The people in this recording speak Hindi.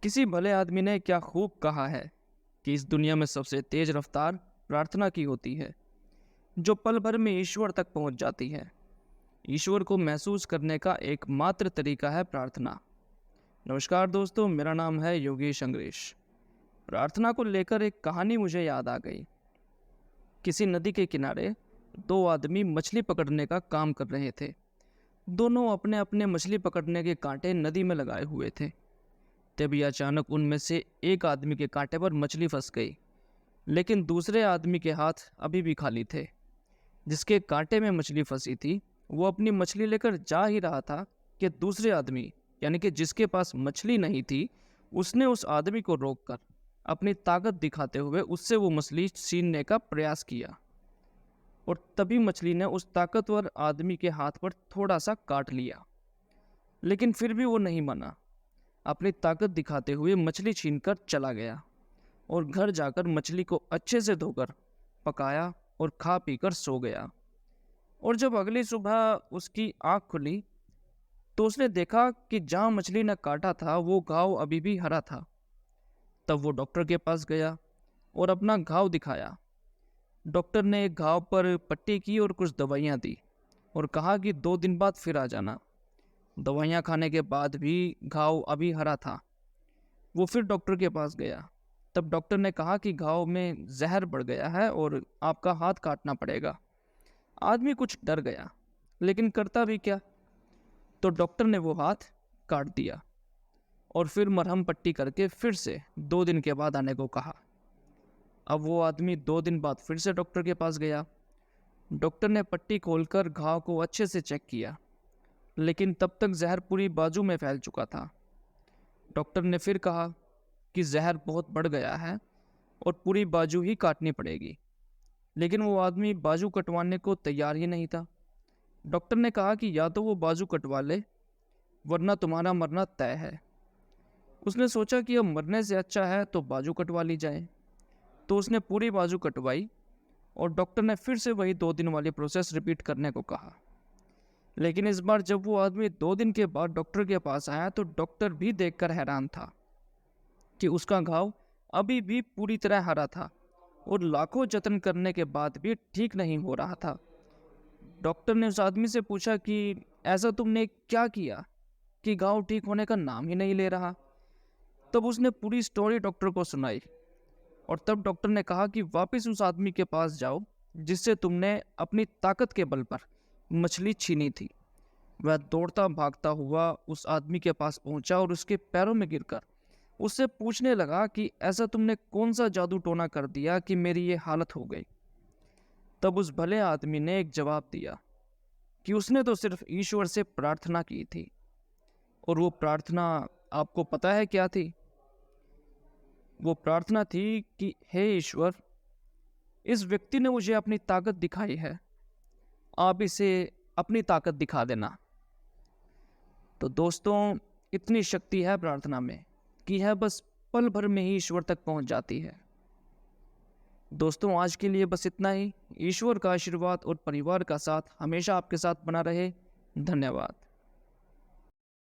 किसी भले आदमी ने क्या खूब कहा है कि इस दुनिया में सबसे तेज रफ्तार प्रार्थना की होती है, जो पल भर में ईश्वर तक पहुंच जाती है। ईश्वर को महसूस करने का एकमात्र तरीका है प्रार्थना। नमस्कार दोस्तों, मेरा नाम है योगेश अंग्रेश। प्रार्थना को लेकर एक कहानी मुझे याद आ गई। किसी नदी के किनारे दो आदमी मछली पकड़ने का काम कर रहे थे। दोनों अपने अपने मछली पकड़ने के कांटे नदी में लगाए हुए थे। तभी अचानक उनमें से एक आदमी के कांटे पर मछली फंस गई, लेकिन दूसरे आदमी के हाथ अभी भी खाली थे। जिसके कांटे में मछली फंसी थी, वो अपनी मछली लेकर जा ही रहा था कि दूसरे आदमी यानी कि जिसके पास मछली नहीं थी, उसने उस आदमी को रोककर अपनी ताकत दिखाते हुए उससे वो मछली छीनने का प्रयास किया। और तभी मछली ने उस ताकतवर आदमी के हाथ पर थोड़ा सा काट लिया, लेकिन फिर भी वो नहीं माना। अपनी ताकत दिखाते हुए मछली छीनकर चला गया और घर जाकर मछली को अच्छे से धोकर पकाया और खा पीकर सो गया। और जब अगली सुबह उसकी आंख खुली तो उसने देखा कि जहां मछली ने काटा था वो घाव अभी भी हरा था। तब वो डॉक्टर के पास गया और अपना घाव दिखाया। डॉक्टर ने एक घाव पर पट्टी की और कुछ दवाइयाँ दी और कहा कि 2 दिन बाद फिर आ जाना। दवाइयाँ खाने के बाद भी घाव अभी हरा था। वो फिर डॉक्टर के पास गया। तब डॉक्टर ने कहा कि घाव में जहर बढ़ गया है और आपका हाथ काटना पड़ेगा। आदमी कुछ डर गया, लेकिन करता भी क्या। तो डॉक्टर ने वो हाथ काट दिया और फिर मरहम पट्टी करके फिर से 2 दिन के बाद आने को कहा। अब वो आदमी 2 दिन बाद फिर से डॉक्टर के पास गया। डॉक्टर ने पट्टी खोलकर घाव को अच्छे से चेक किया, लेकिन तब तक जहर पूरी बाजू में फैल चुका था। डॉक्टर ने फिर कहा कि जहर बहुत बढ़ गया है और पूरी बाजू ही काटनी पड़ेगी, लेकिन वो आदमी बाजू कटवाने को तैयार ही नहीं था। डॉक्टर ने कहा कि या तो वो बाजू कटवा ले, वरना तुम्हारा मरना तय है। उसने सोचा कि अब मरने से अच्छा है तो बाजू कटवा ली जाए। तो उसने पूरी बाजू कटवाई और डॉक्टर ने फिर से वही 2 दिन वाली प्रोसेस रिपीट करने को कहा। लेकिन इस बार जब वो आदमी 2 दिन के बाद डॉक्टर के पास आया तो डॉक्टर भी देखकर हैरान था कि उसका घाव अभी भी पूरी तरह हरा था और लाखों जतन करने के बाद भी ठीक नहीं हो रहा था। डॉक्टर ने उस आदमी से पूछा कि ऐसा तुमने क्या किया कि घाव ठीक होने का नाम ही नहीं ले रहा। तब उसने पूरी स्टोरी डॉक्टर को सुनाई और तब डॉक्टर ने कहा कि वापस उस आदमी के पास जाओ जिससे तुमने अपनी ताकत के बल पर मछली छीनी थी। वह दौड़ता भागता हुआ उस आदमी के पास पहुंचा और उसके पैरों में गिरकर उससे पूछने लगा कि ऐसा तुमने कौन सा जादू टोना कर दिया कि मेरी ये हालत हो गई। तब उस भले आदमी ने एक जवाब दिया कि उसने तो सिर्फ ईश्वर से प्रार्थना की थी। और वो प्रार्थना आपको पता है क्या थी? वो प्रार्थना थी कि हे ईश्वर, इस व्यक्ति ने मुझे अपनी ताकत दिखाई है, आप इसे अपनी ताकत दिखा देना। तो दोस्तों, इतनी शक्ति है प्रार्थना में कि यह बस पल भर में ही ईश्वर तक पहुंच जाती है। दोस्तों, आज के लिए बस इतना ही। ईश्वर का आशीर्वाद और परिवार का साथ हमेशा आपके साथ बना रहे। धन्यवाद।